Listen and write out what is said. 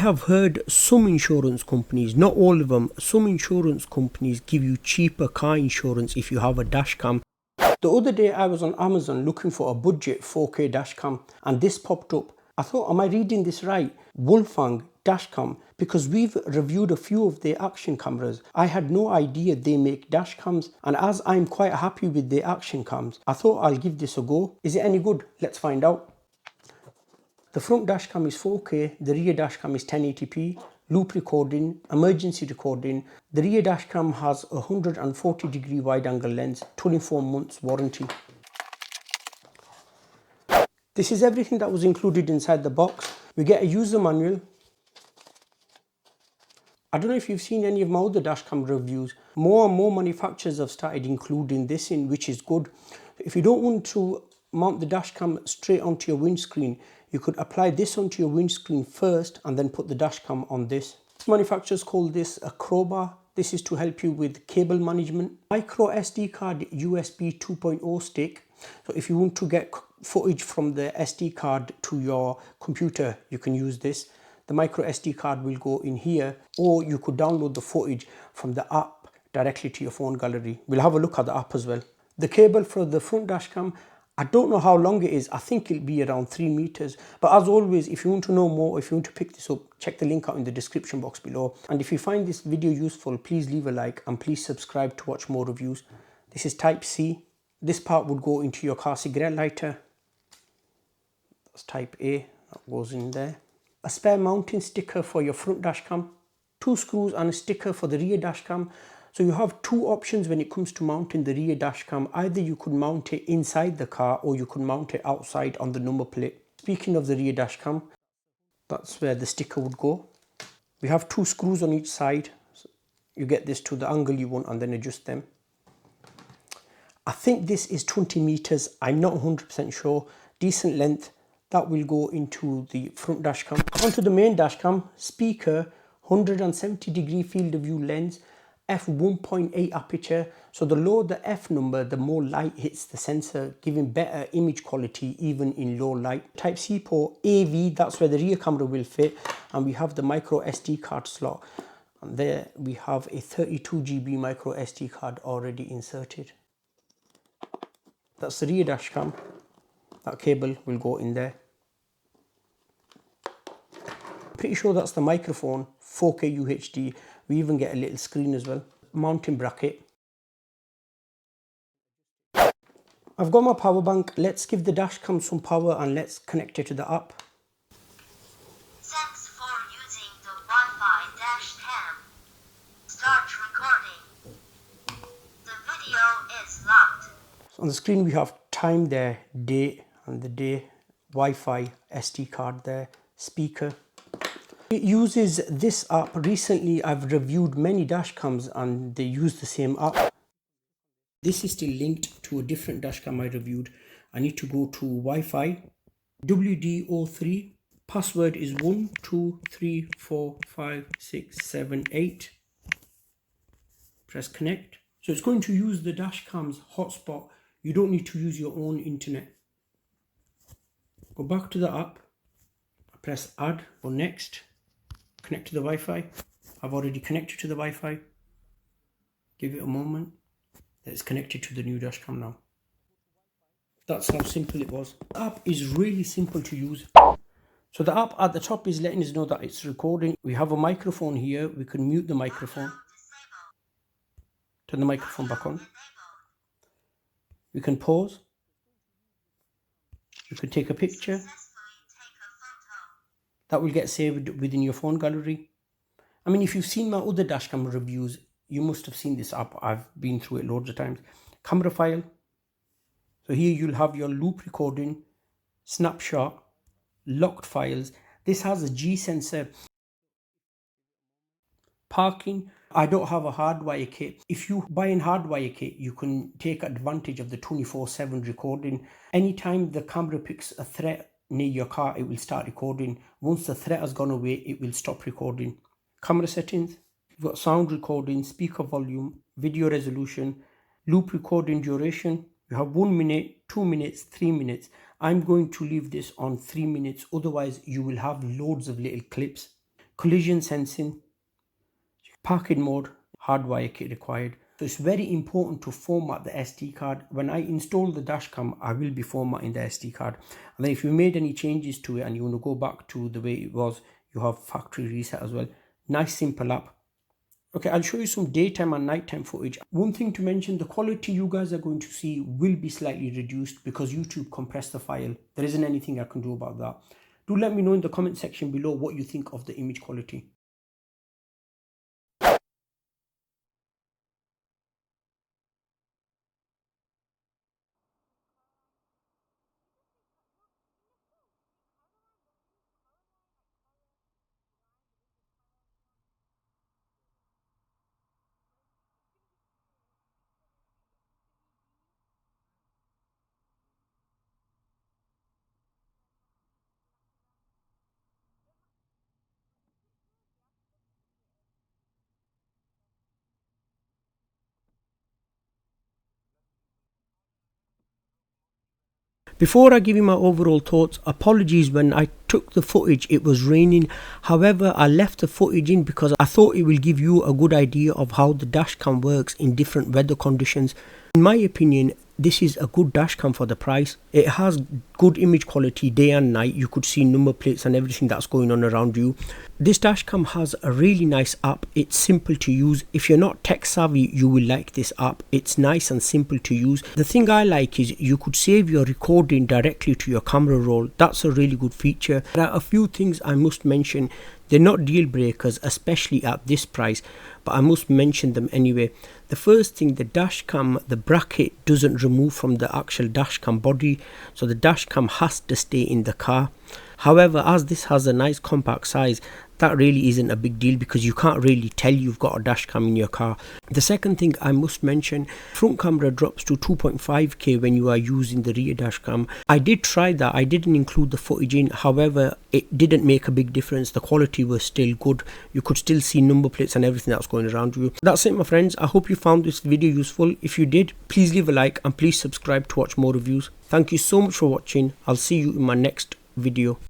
I have heard some insurance companies, not all of them, some insurance companies give you cheaper car insurance if you have a dash cam. The other day I was on Amazon looking for a budget 4K dash cam and this popped up. I thought, am I reading this right? Wolfang Dashcam, because we've reviewed a few of their action cameras. I had no idea they make dash cams, and as I'm quite happy with their action cams, I thought I'll give this a go. Is it any good? Let's find out. The front dash cam is 4K, the rear dash cam is 1080p, loop recording, emergency recording. The rear dash cam has a 140-degree wide angle lens, 24 months warranty. This is everything that was included inside the box. We get a user manual. I don't know if you've seen any of my other dashcam reviews. More and more manufacturers have started including this in, which is good. If you don't want to mount the dashcam straight onto your windscreen, you could apply this onto your windscreen first and then put the dashcam on this. Manufacturers call this a crowbar. This is to help you with cable management. Micro SD card USB 2.0 stick. So if you want to get footage from the SD card to your computer, you can use this. The micro SD card will go in here, or you could download the footage from the app directly to your phone gallery. We'll have a look at the app as well. The cable for the front dashcam, I don't know how long it is. I think it'll be around 3 meters. But as always, if you want to know more, if you want to pick this up, check the link out in the description box below. And if you find this video useful, please leave a like and please subscribe to watch more reviews. This is Type C. This part would go into your car cigarette lighter. That's Type A, that goes in there. A spare mounting sticker for your front dashcam. 2 screws and a sticker for the rear dashcam. So you have 2 options when it comes to mounting the rear dashcam. Either you could mount it inside the car or you could mount it outside on the number plate. Speaking of the rear dashcam, that's where the sticker would go. We have 2 screws on each side. So you get this to the angle you want and then adjust them. I think this is 20 meters. I'm not 100% sure. Decent length. That will go into the front dashcam. Onto the main dashcam, speaker, 170-degree field of view lens, f1.8 aperture. So the lower the f number, the more light hits the sensor, giving better image quality even in low light. Type C port, AV, that's where the rear camera will fit. And we have the micro SD card slot. And there we have a 32GB micro SD card already inserted. That's the rear dashcam. That cable will go in there. Pretty sure that's the microphone, 4K UHD. We even get a little screen as well. Mounting bracket. I've got my power bank. Let's give the dashcam some power and let's connect it to the app. Thanks for using the Wi-Fi dashcam. Start recording. The video is locked. So on the screen we have time there, date, and the day, Wi-Fi, SD card there, speaker. It uses this app. Recently I've reviewed many dashcams and they use the same app. This is still linked to a different dashcam I reviewed. I need to go to Wi-Fi, WD03, password is 1 2 3 4 5 6 7 8. Press connect. So it's going to use the dashcam's hotspot. You don't need to use your own internet. Go back to the app, press add or next, connect to the Wi-Fi. I've already connected to the Wi-Fi. Give it a moment. It's connected to the new dashcam now. That's how simple it was. The app is really simple to use. So the app at the top is letting us know that it's recording. We have a microphone here. We can mute the microphone. Turn the microphone back on. We can pause. You can take a picture. That will get saved within your phone gallery. I mean, if you've seen my other dashcam reviews, you must have seen this app. I've been through it loads of times. Camera file. So here you'll have your loop recording, snapshot, locked files. This has a G sensor. Parking. I don't have a hardwire kit. If you buy a hardwire kit, you can take advantage of the 24/7 recording. Anytime the camera picks a threat near your car, it will start recording. Once the threat has gone away, it will stop recording. Camera settings. You've got sound recording, speaker volume, video resolution, loop recording duration. You have 1 minute, 2 minutes, 3 minutes. I'm going to leave this on 3 minutes. Otherwise, you will have loads of little clips. collision sensing, parking mode, hardwire kit required. So it's very important to format the SD card. When I install the dashcam, I will be formatting the SD card. And then if you made any changes to it and you want to go back to the way it was, you have factory reset as well. Nice simple app. Okay, I'll show you some daytime and nighttime footage. One thing to mention, the quality you guys are going to see will be slightly reduced because YouTube compressed the file. There isn't anything I can do about that. Do let me know in the comment section below what you think of the image quality. Before I give you my overall thoughts, apologies when I took the footage, it was raining. However, I left the footage in because I thought it will give you a good idea of how the dashcam works in different weather conditions. In my opinion, this is a good dashcam for the price. It has good image quality day and night. You could see number plates and everything that's going on around you. This dashcam has a really nice app. It's simple to use. If you're not tech savvy, you will like this app. It's nice and simple to use. The thing I like is you could save your recording directly to your camera roll. That's a really good feature. There are a few things I must mention. They're not deal breakers, especially at this price, but I must mention them anyway. The first thing, the dashcam, the bracket doesn't remove from the actual dashcam body, so the dashcam has to stay in the car. However, as this has a nice compact size, that really isn't a big deal because you can't really tell you've got a dashcam in your car. The second thing I must mention, front camera drops to 2.5K when you are using the rear dashcam. I did try that, I didn't include the footage in, however, it didn't make a big difference. The quality was still good. You could still see number plates and everything that's going around you. That's it, my friends. I hope you found this video useful. If you did, please leave a like and please subscribe to watch more reviews. Thank you so much for watching. I'll see you in my next video.